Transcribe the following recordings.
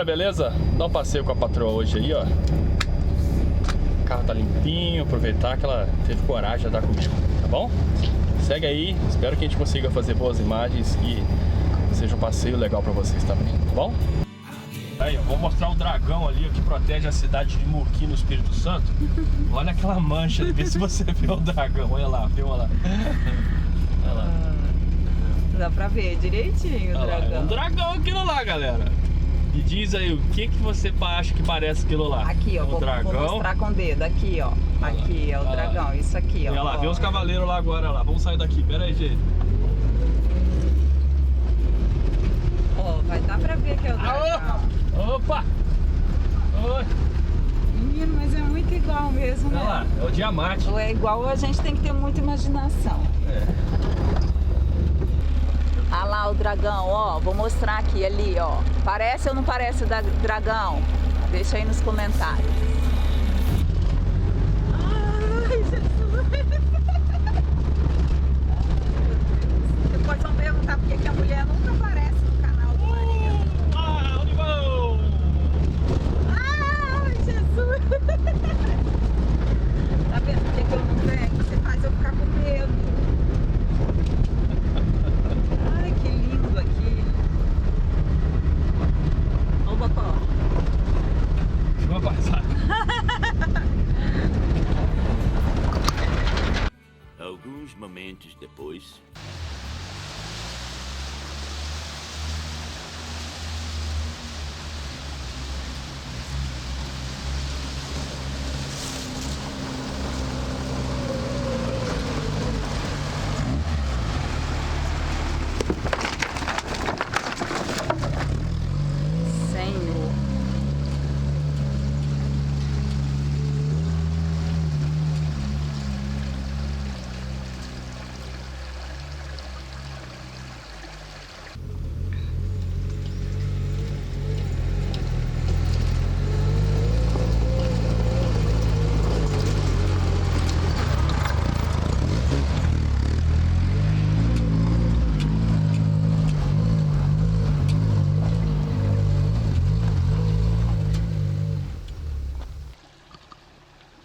galera, beleza? Dá um passeio com a patroa hoje aí, ó. O carro tá limpinho, aproveitar que ela teve coragem de andar comigo, tá bom? Segue aí, espero que a gente consiga fazer boas imagens e seja um passeio legal pra vocês também, tá bom? Aí, eu vou mostrar o dragão ali que protege a cidade de Muqui, no Espírito Santo. Olha aquela mancha, vê se você vê o dragão, olha lá, filma lá. Olha lá. Dá pra ver direitinho o dragão. É um dragão aquilo lá, galera. E diz aí, o que você acha que parece aquilo lá? Aqui, ó, o dragão. Vou mostrar com o dedo, aqui, ó. Aqui é o dragão, isso aqui, ó. Olha lá, vê os cavaleiros lá agora, lá. Vamos sair daqui, pera aí, gente. Ó, vai dar pra ver que é o dragão. Opa! Oi! Menino, mas é muito igual mesmo, né? Olha lá, é o Diamante. Ou é igual, a gente tem que ter muita imaginação. Olha lá o dragão, ó. Vou mostrar aqui, ali, ó. Parece ou não parece o dragão? Deixa aí nos comentários. Ai, Jesus! Depois vão perguntar por que a mulher nunca aparece no canal do marido. Ai, Jesus! Tá vendo por que eu não venho? Você faz eu ficar com medo. Ai, que lindo aqui. Ó o Bocó. Vamos passar. Alguns momentos depois. Senhor.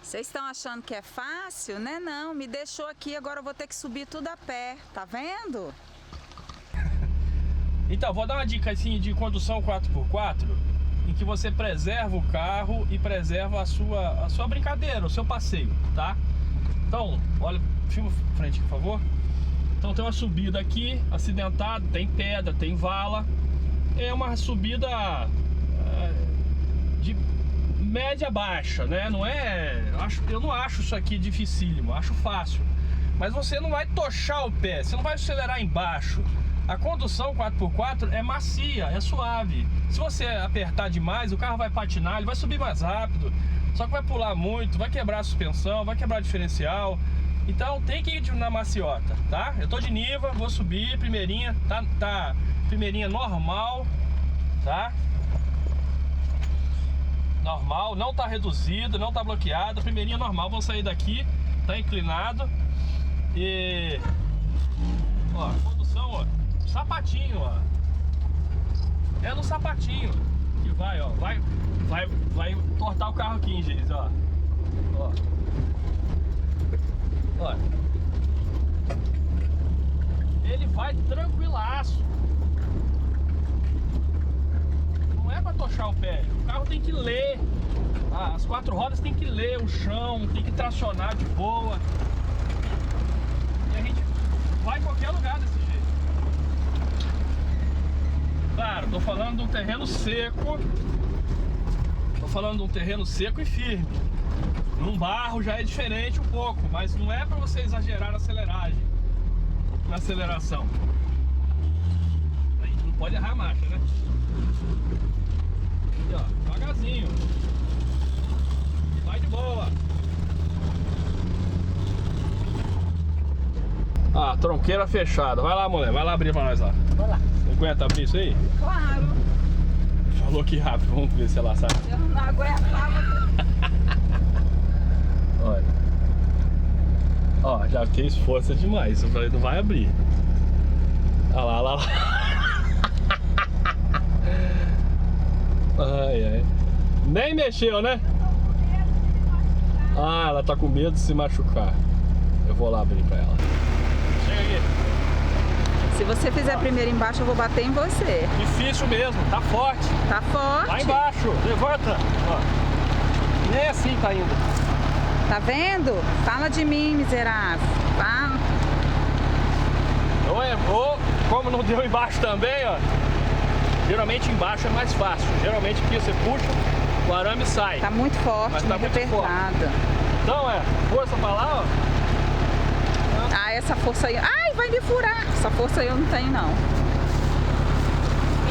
Vocês estão achando que é fácil, né? Não, me deixou aqui, agora eu vou ter que subir tudo a pé, tá vendo? Então, vou dar uma dica assim de condução 4x4, em que você preserva o carro e preserva a sua brincadeira, o seu passeio, tá? Então, olha, filma frente, por favor. Então tem uma subida aqui, acidentada, tem pedra, tem vala. É uma subida de média baixa, né? Não é, eu não acho isso aqui dificílimo, acho fácil. Mas você não vai tochar o pé, você não vai acelerar embaixo. A condução 4x4 é macia, é suave. Se você apertar demais, o carro vai patinar, ele vai subir mais rápido. Só que vai pular muito, vai quebrar a suspensão, vai quebrar o diferencial. Então tem que ir na maciota, tá? Eu tô de Niva, vou subir, primeirinha, tá primeirinha normal, tá? Normal, não tá reduzido, não tá bloqueado, primeirinha normal, vou sair daqui, tá inclinado. E ó, condução, ó, sapatinho, ó. É no sapatinho que vai, ó, vai tortar o carro aqui, hein, gente, ó. Ó. Ó. Ele vai tranquilaço. Não é pra tochar o pé, o carro tem que ler. As quatro rodas tem que ler o chão, tem que tracionar de boa. E a gente vai em qualquer lugar desse jeito. Claro, tô falando de um terreno seco. Tô falando de um terreno seco e firme. Num barro já é diferente um pouco, mas não é pra você exagerar na aceleragem, na aceleração. A gente não pode errar a marcha, né? Aqui, ó, devagarzinho. Vai de boa. Ah, tronqueira fechada. Vai lá, mulher, vai lá abrir pra nós lá. Vai lá. Você aguenta abrir isso aí? Claro. Falou que rápido, vamos ver se ela sabe. Eu não aguentava. Olha. Ó, já fez força demais, isso não vai abrir. Olha lá, olha lá. Ai, ai. Nem mexeu, né? Ah, ela tá com medo de se machucar. Eu vou lá abrir pra ela. Chega aqui. Se você fizer primeiro embaixo, eu vou bater em você. Difícil mesmo, tá forte. Tá forte. Lá embaixo, levanta. Ó. Nem assim tá indo. Tá vendo? Fala de mim, miserável. Fala. Ou como não deu embaixo também, ó. Geralmente embaixo é mais fácil. Geralmente aqui você puxa, o arame sai. Tá muito forte, Mas tá muito muito apertada. Então força pra lá, ó. Ah, essa força aí... Ai, vai me furar. Essa força aí eu não tenho, não.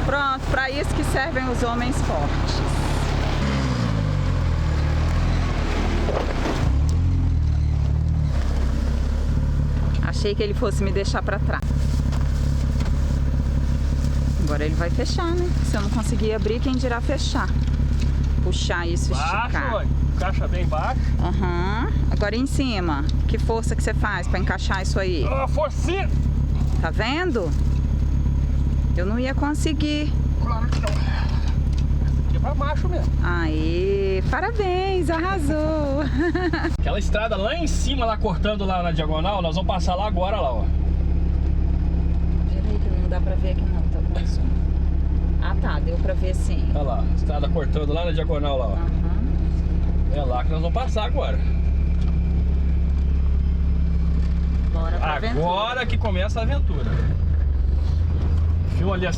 Pronto, pra isso que servem os homens fortes. Achei que ele fosse me deixar pra trás. Agora ele vai fechar, né? Se eu não conseguir abrir, quem dirá fechar? Puxar isso, esticar. Baixo, encaixa bem baixo. Aham. Agora em cima. Que força que você faz pra encaixar isso aí? Forcinha! Tá vendo? Eu não ia conseguir. Claro que não. Essa aqui é pra macho mesmo. Aê, parabéns, arrasou. Aquela estrada lá em cima, lá cortando lá na diagonal, nós vamos passar lá agora, lá, ó. Peraí que não dá pra ver aqui não, tá com zoom. Ah tá, deu pra ver sim. Olha lá, estrada cortando lá na diagonal, lá, ó. Aham. É lá que nós vamos passar agora. Bora pra aventura. Agora que começa a aventura. Filma ali a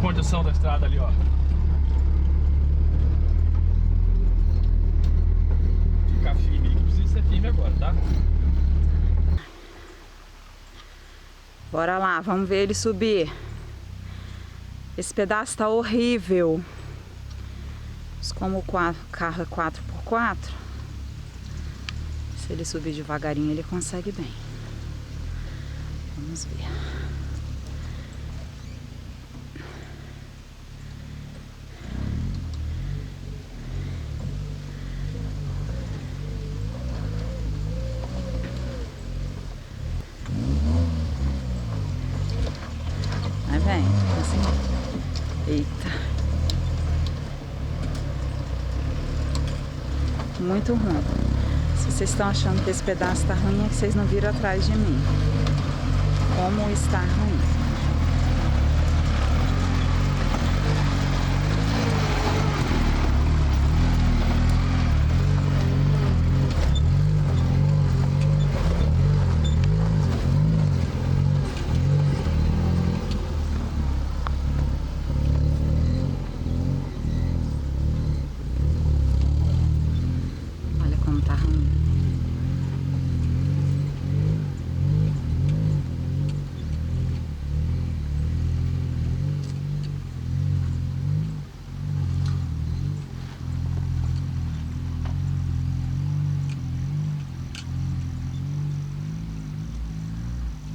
condição da estrada ali, ó. Ficar firme aí, que precisa ser firme agora, tá? Bora lá, vamos ver ele subir. Esse pedaço tá horrível. Mas como o carro é 4x4, se ele subir devagarinho, ele consegue bem. Vamos ver. Vai bem, assim. Eita. Muito ruim. Se vocês estão achando que esse pedaço tá ruim, é que vocês não viram atrás de mim. Como está ruim. Olha como tá ruim.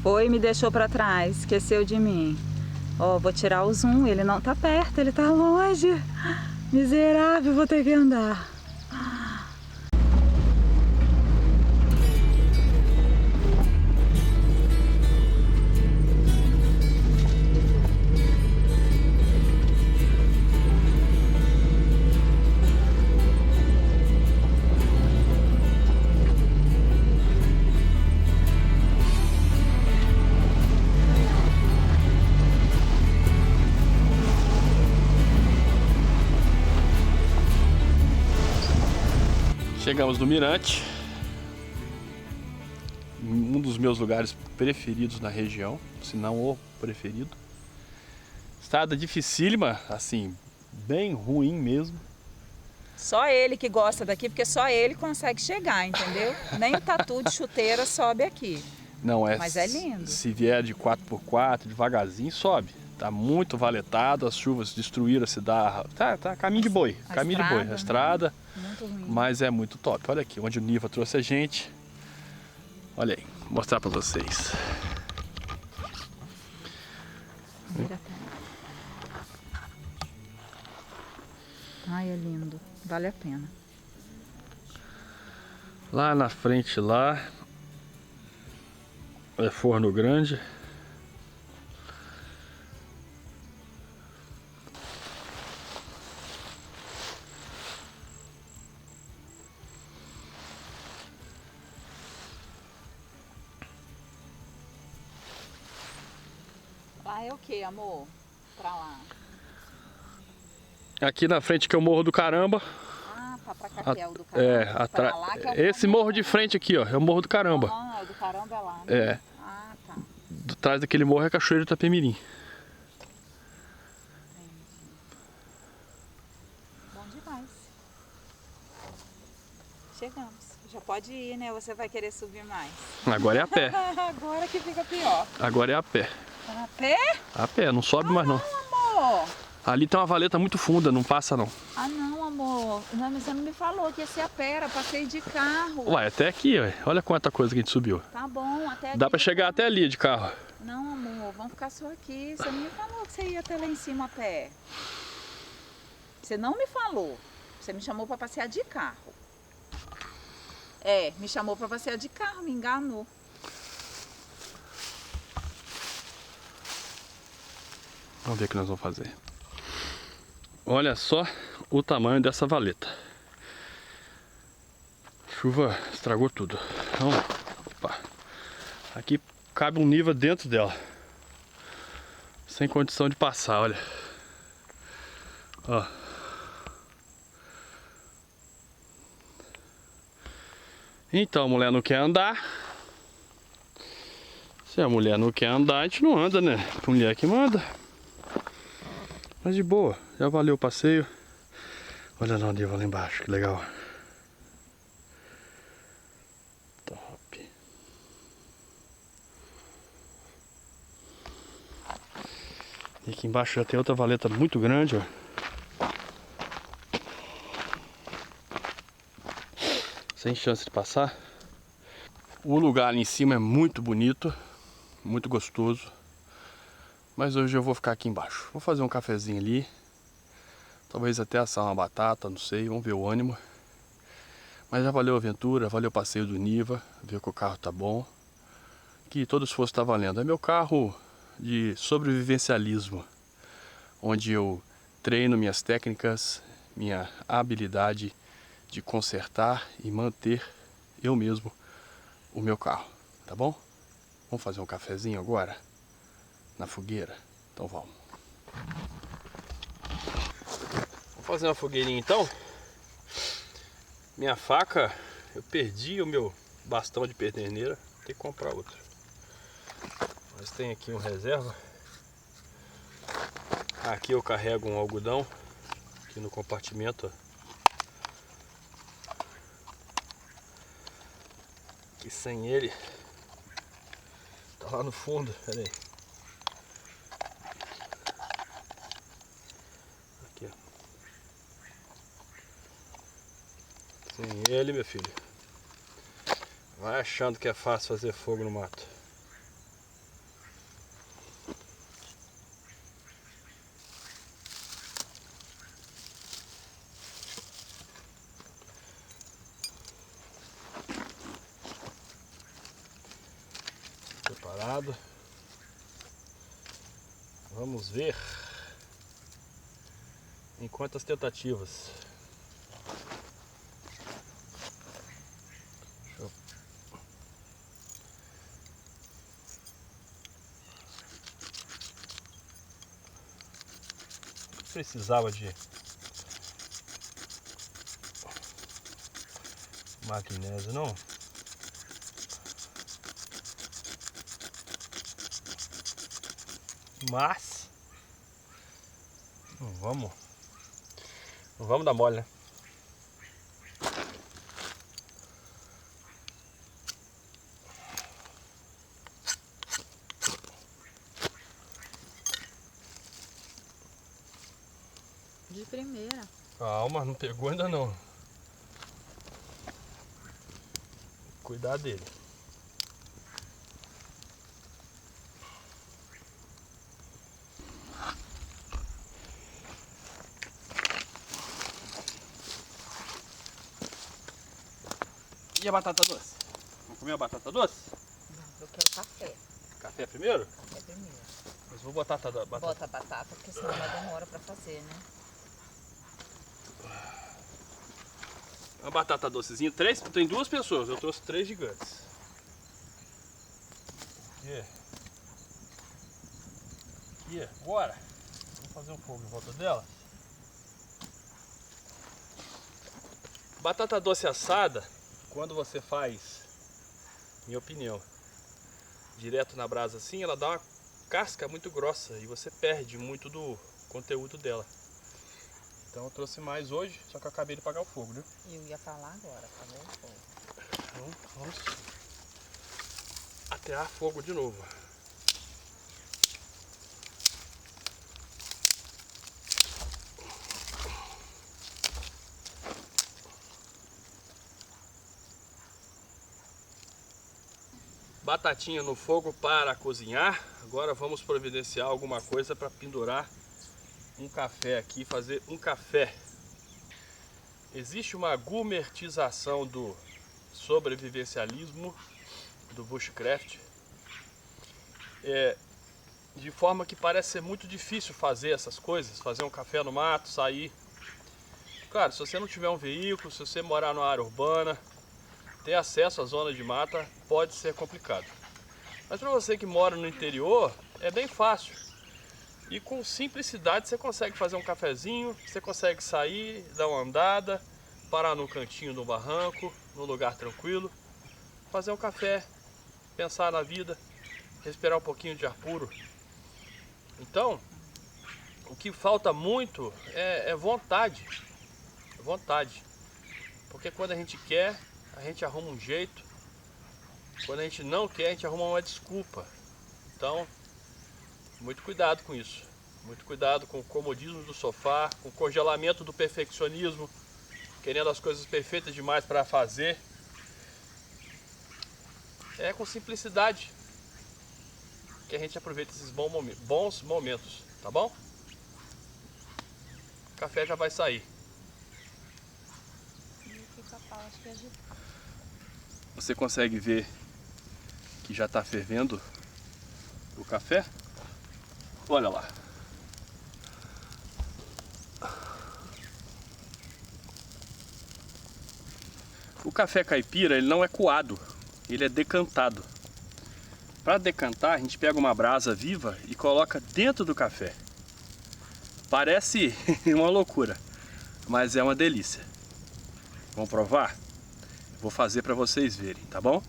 Foi e me deixou pra trás, esqueceu de mim. Ó, vou tirar o zoom, ele não tá perto, ele tá longe. Miserável, vou ter que andar. Chegamos no Mirante, um dos meus lugares preferidos na região, se não o preferido. Estrada dificílima, assim, bem ruim mesmo. Só ele que gosta daqui, porque só ele consegue chegar, entendeu? Nem o tatu de chuteira sobe aqui. Não é. Mas é lindo. Se vier de 4x4, devagarzinho, sobe. Tá muito valetado, as chuvas destruíram a cidade. Tá caminho de boi, caminho de boi. A estrada, muito ruim. Mas é muito top. Olha aqui, onde o Niva trouxe a gente. Olha aí, vou mostrar pra vocês. Ai, é lindo. Vale a pena. Lá na frente lá é Forno Grande. Lá é o que, amor? Pra lá. Aqui na frente que é o Morro do Caramba. Ah, tá pra cá que é o do Caramba. Pra lá, que é o esse morro de frente aqui, ó, é o Morro do Caramba. Ah, o do Caramba é lá, né? É. Ah, tá. Atrás daquele morro é Cachoeiro do Itapemirim. Bom demais. Chegamos. Já pode ir, né? Você vai querer subir mais. Agora é a pé. Agora que fica pior. Agora é a pé. Tá a pé? A pé, não sobe mais não. Amor! Ali tem uma valeta muito funda, não passa não. Ah, não, amor. Não, mas você não me falou que ia ser a pé, era passeio de carro. Ué, até aqui, ué. Olha quanta coisa que a gente subiu. Tá bom, até aqui. Dá pra chegar até ali de carro. Não, amor, vamos ficar só aqui. Você não me falou que você ia até lá em cima a pé. Você não me falou. Você me chamou pra passear de carro. É, me chamou pra passear de carro, me enganou. Vamos ver o que nós vamos fazer. Olha só o tamanho dessa valeta. Chuva estragou tudo. Então, opa. Aqui cabe um nível dentro dela. Sem condição de passar, olha. Ó. Então a mulher não quer andar. Se a mulher não quer andar, a gente não anda, né? Mulher que manda. Mas de boa, já valeu o passeio. Olha lá onde eu vou lá embaixo, que legal. Top. E aqui embaixo já tem outra valeta muito grande, ó. Sem chance de passar. O lugar ali em cima é muito bonito, muito gostoso. Mas hoje eu vou ficar aqui embaixo. Vou fazer um cafezinho ali. Talvez até assar uma batata, não sei. Vamos ver o ânimo. Mas já valeu a aventura, valeu o passeio do Niva. Ver que o carro tá bom. Que todo esforço tá valendo. É meu carro de sobrevivencialismo. Onde eu treino minhas técnicas, minha habilidade de consertar e manter eu mesmo o meu carro. Tá bom? Vamos fazer um cafezinho agora? Na fogueira? Então vamos. Vou fazer uma fogueirinha então. Minha faca, eu perdi o meu bastão de pederneira. Tem que comprar outro. Mas tem aqui um reserva. Aqui eu carrego um algodão. Aqui no compartimento. Que sem ele tá lá no fundo. Pera aí. Sem ele, meu filho, vai achando que é fácil fazer fogo no mato. Preparado? Vamos ver em quantas tentativas. Precisava de magnésio, não? Mas não vamos dar mole, né? De primeira. Calma, não pegou ainda não. Cuidar dele. E a batata doce? Vamos comer a batata doce? Eu quero café. Café primeiro? Café primeiro. Mas vou botar a batata. Bota a batata, porque senão vai demorar pra fazer, né? Uma batata docezinha, tem 2 pessoas, eu trouxe 3 gigantes. aqui agora. Vamos fazer um fogo em volta dela. Batata doce assada, quando você faz, minha opinião, direto na brasa assim, ela dá uma casca muito grossa e você perde muito do conteúdo dela. Então eu trouxe mais hoje, só que eu acabei de apagar o fogo, né? Eu ia falar agora, apagou o fogo. Então vamos atear fogo de novo. Batatinha no fogo para cozinhar. Agora vamos providenciar alguma coisa para pendurar um café aqui, fazer um café. Existe uma gourmetização do sobrevivencialismo, do bushcraft, de forma que parece ser muito difícil fazer essas coisas, fazer um café no mato, sair. Claro, se você não tiver um veículo, se você morar numa área urbana, ter acesso à zona de mata pode ser complicado. Mas para você que mora no interior, é bem fácil. E com simplicidade você consegue fazer um cafezinho, você consegue sair, dar uma andada, parar no cantinho do barranco, num lugar tranquilo, fazer um café, pensar na vida, respirar um pouquinho de ar puro. Então, o que falta muito é vontade. Vontade. Porque quando a gente quer, a gente arruma um jeito. Quando a gente não quer, a gente arruma uma desculpa. Então, muito cuidado com isso. Muito cuidado com o comodismo do sofá, com o congelamento do perfeccionismo, querendo as coisas perfeitas demais para fazer. É com simplicidade que a gente aproveita esses bons momentos, tá bom? O café já vai sair. Você consegue ver que já está fervendo o café? Olha lá. O café caipira, ele não é coado, ele é decantado. Para decantar, a gente pega uma brasa viva e coloca dentro do café. Parece uma loucura, mas é uma delícia. Vamos provar? Vou fazer para vocês verem, tá bom?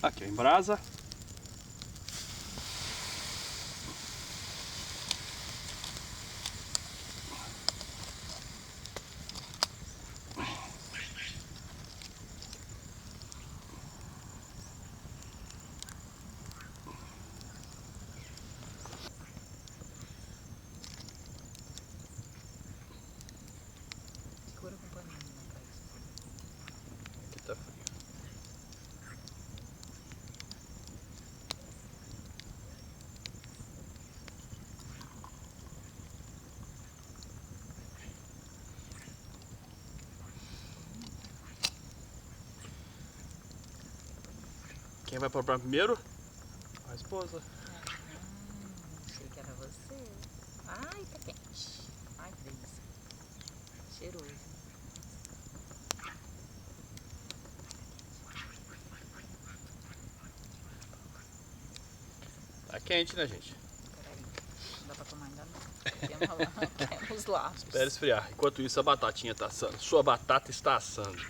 Aqui, em brasa. Segura com o paninho, né? Aqui tá frio. Quem vai provar primeiro? A esposa. Achei que era você. Ai, tá quente. Ai, que delícia. Cheiroso. Tá quente, né, gente? Peraí, não dá pra tomar ainda não. Temos lábios. Espera esfriar. Enquanto isso, a batatinha tá assando. Sua batata está assando.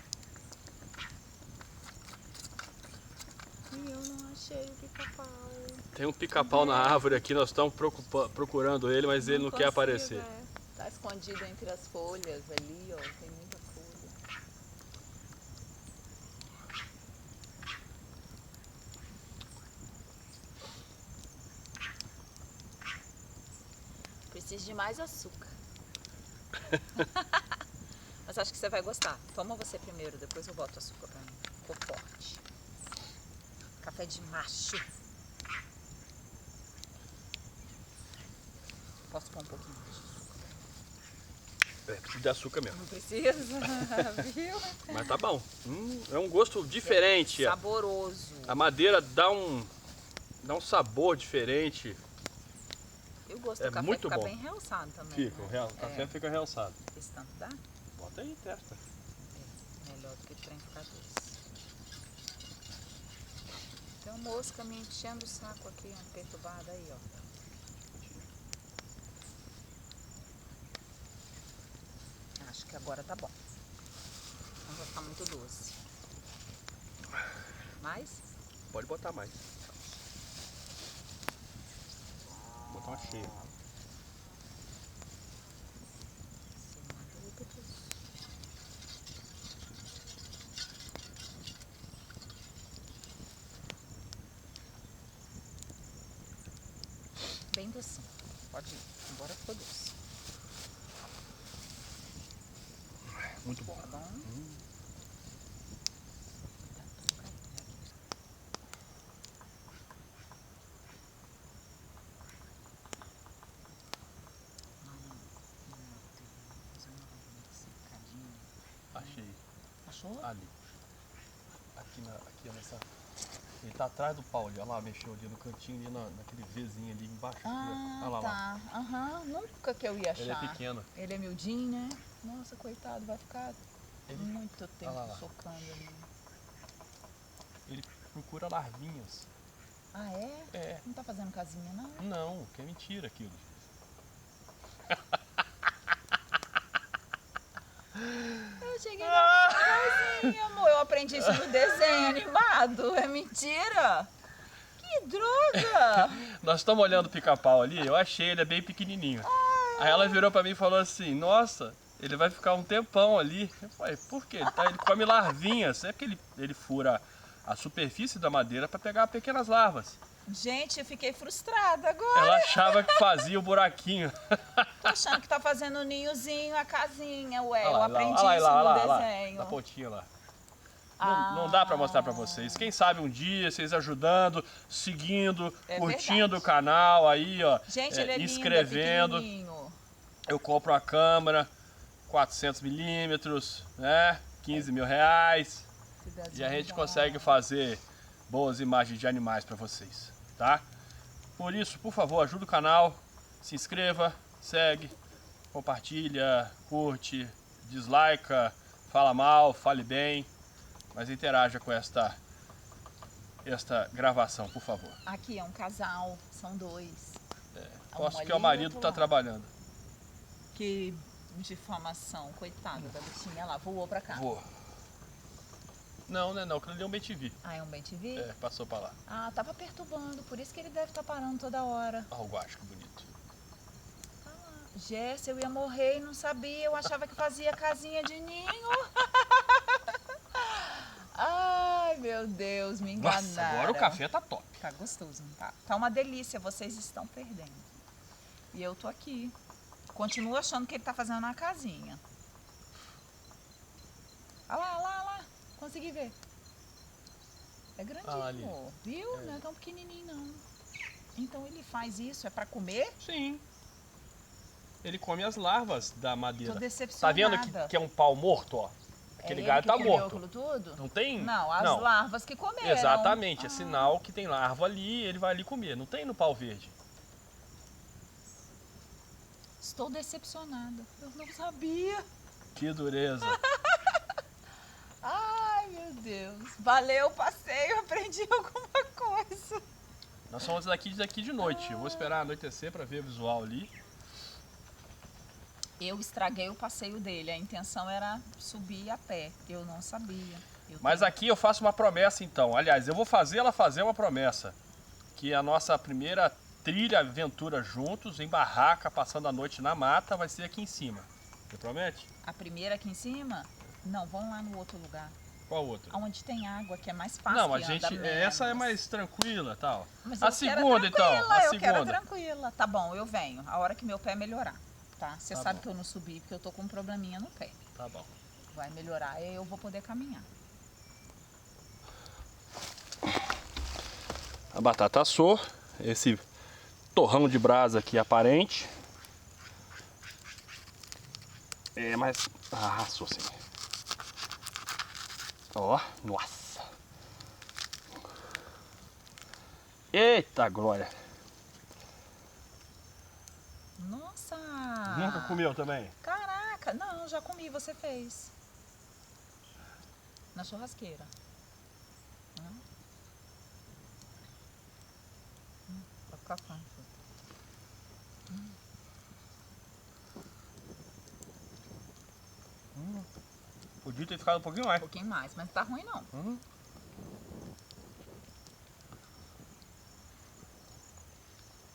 E eu não achei o pica-pau. Tem um pica-pau na árvore aqui, nós estamos procurando ele, mas ele não quer aparecer. Tá escondido entre as folhas ali, ó. Tem muita folha. Preciso de mais açúcar. Mas acho que você vai gostar. Toma você primeiro, depois eu boto açúcar pra mim. Ficou forte. Café de macho. Posso pôr um pouquinho mais de açúcar? É, precisa de açúcar mesmo. Não precisa, viu? Mas tá bom. É um gosto diferente. Saboroso. A madeira dá um sabor diferente. E o gosto É do café muito fica bom. bem realçado também. Fica, né? o café fica realçado. Esse tanto dá? Bota aí, testa. Melhor do que o trem ficar doce. Tem uma mosca me enchendo o saco aqui, perturbada aí, ó. Acho que agora tá bom. Não vai ficar muito doce. Mais? Pode botar mais. Vou botar uma cheia. Bem docinho. Pode ir. Embora ficou doce. Muito bom. Tá bom? Achei. Achou? Ali. Aqui nessa. Ele tá atrás do pau ali. Olha lá, mexeu ali no cantinho, ali naquele Vzinho ali embaixo. Ah, Olha lá, lá. tá. Aham. Nunca que eu ia achar. Ele é pequeno. Ele é miudinho, né? Nossa, coitado, vai ficar muito tempo lá. socando ali. Ele procura larvinhas. Ah, é? É. Não tá fazendo casinha, não? Não, que é mentira aquilo. Eu cheguei na casinha, amor. Eu aprendi isso no desenho animado. É mentira? Que droga! Nós estamos olhando o pica-pau ali, eu achei, ele é bem pequenininho. Aí ela virou pra mim e falou assim, nossa, ele vai ficar um tempão ali. Eu falei, por quê? Ele come larvinhas, é porque ele fura a superfície da madeira para pegar pequenas larvas. Gente, eu fiquei frustrada agora. Ela achava que fazia o buraquinho. Tô achando que tá fazendo o ninhozinho, a casinha, ué. Olha lá, Eu aprendi olha isso lá, no olha lá, desenho. na pontinha lá. Não dá para mostrar para vocês. Quem sabe um dia, vocês ajudando, seguindo, É curtindo verdade. o canal aí, ó. Gente, ele é lindo, inscrevendo. é pequenininho. Eu compro uma câmera 400mm, né? 15 mil reais. E a gente consegue fazer boas imagens de animais para vocês, tá? Por isso, por favor, ajuda o canal, se inscreva, segue, compartilha, curte, dislika, fala mal, fale bem, mas interaja com esta gravação, por favor. Aqui é um casal, são dois. Posso ali que o e marido outro está lá. trabalhando. Que difamação, coitada da bichinha lá, voou pra cá. Vou. Não, aquilo ali é um BTV. Ah, é um bem-TV? É, passou para lá. Ah, tava perturbando, por isso que ele deve estar parando toda hora. Olha o guacho, que bonito. Tá lá. Jéssica, eu ia morrer e não sabia, eu achava que fazia casinha de ninho. Ai, meu Deus, me enganaram. Nossa, agora o café tá top. Tá gostoso, não tá? Tá uma delícia, vocês estão perdendo. E eu tô aqui. Continuo achando que ele tá fazendo uma casinha. Olha lá, olha lá, olha lá. Consegui ver. É grandinho, ali. viu? Não é tão pequenininho, não. Então ele faz isso, é pra comer? Sim. Ele come as larvas da madeira. Tô Tá decepcionada. vendo que é um pau morto, ó? Aquele É galho ele tá que comeu morto. aquilo tudo? Não tem? Não, as larvas que comeram. Exatamente, é sinal que tem larva ali, ele vai ali comer. Não tem no pau verde. Estou decepcionada. Eu não sabia. Que dureza. Ai, meu Deus. Valeu o passeio, aprendi alguma coisa. Nós somos daqui de noite. Eu vou esperar anoitecer para ver o visual ali. Eu estraguei o passeio dele. A intenção era subir a pé. Eu não sabia. Mas aqui eu faço uma promessa então. Aliás, eu vou fazer ela fazer uma promessa. Que a nossa primeira trilha, aventura juntos, em barraca, passando a noite na mata, vai ser aqui em cima. Você promete? A primeira aqui em cima? Não, vamos lá no outro lugar. Qual outra? Onde tem água, que é mais fácil. Não, a que gente, anda essa é menos. mais tranquila e tal. Mas A eu segunda quero então, a eu quero segunda. tranquila. Tá bom, eu venho. A hora que meu pé melhorar, tá? Você Tá sabe bom. que eu não subi porque eu tô com um probleminha no pé. Tá bom. Vai melhorar e eu vou poder caminhar. A batata assou, esse torrão de brasa aqui aparente. É, mas... Arrasou sim. Ó, nossa. Eita glória. Nossa! Nunca comeu também? Caraca! Não, já comi, você fez. Na churrasqueira. Vai ficar fácil. Podia ter ficado um pouquinho mais. Um pouquinho mais, mas não tá ruim não.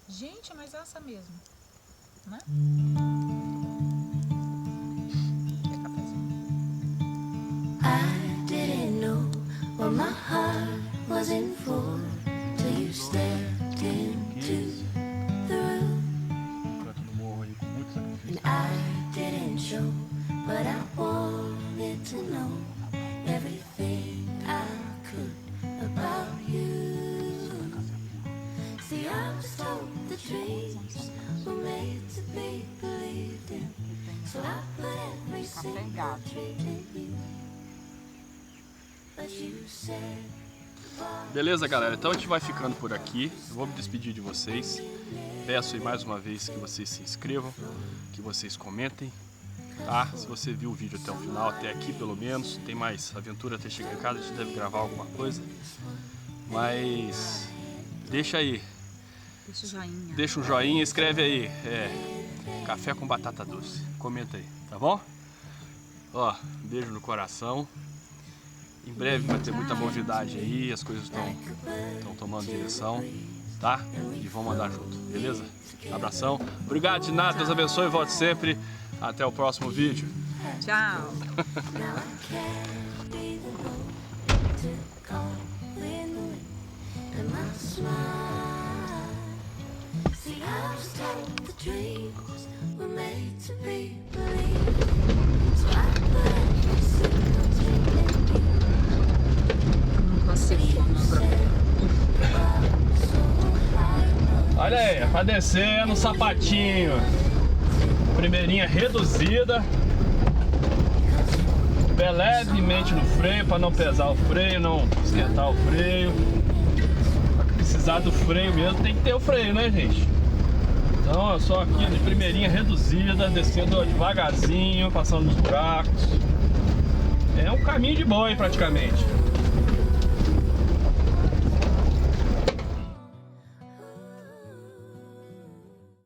Gente, mas assa mesmo, né? Quer cafezinho? I didn't know what my heart was in for till you stepped into the room. Canto do morro aí com muito sacrifício. And I didn't show, but I wanted to know everything I could about you. See, I was told the dreams were made to be believed in, so I put every single dream in you. But you said Beleza, galera? Então a gente vai ficando por aqui. Eu vou me despedir de vocês. Peço aí mais uma vez que vocês se inscrevam, que vocês comentem, tá? Se você viu o vídeo até o final, até aqui pelo menos, tem mais aventura até chegar em casa, a gente deve gravar alguma coisa. Mas deixa aí. Deixa o joinha. Deixa um joinha, escreve aí. Café com batata doce. Comenta aí, tá bom? Ó, beijo no coração. Em breve vai ter muita novidade aí, as coisas estão tomando direção, tá? E vamos andar junto, beleza? Abração. Obrigado de nada, Deus abençoe e volte sempre. Até o próximo vídeo. Tchau. See, I was told the dreams were made to be believed, so I put every single dream in you. Não consigo Olha aí, pra descer no sapatinho. Primeirinha reduzida. Pé levemente no freio para não pesar o freio, não esquentar o freio. Pra precisar do freio mesmo, tem que ter o freio, né, gente? Então eu só aqui de primeirinha reduzida, descendo devagarzinho, passando nos buracos. É um caminho de boi praticamente.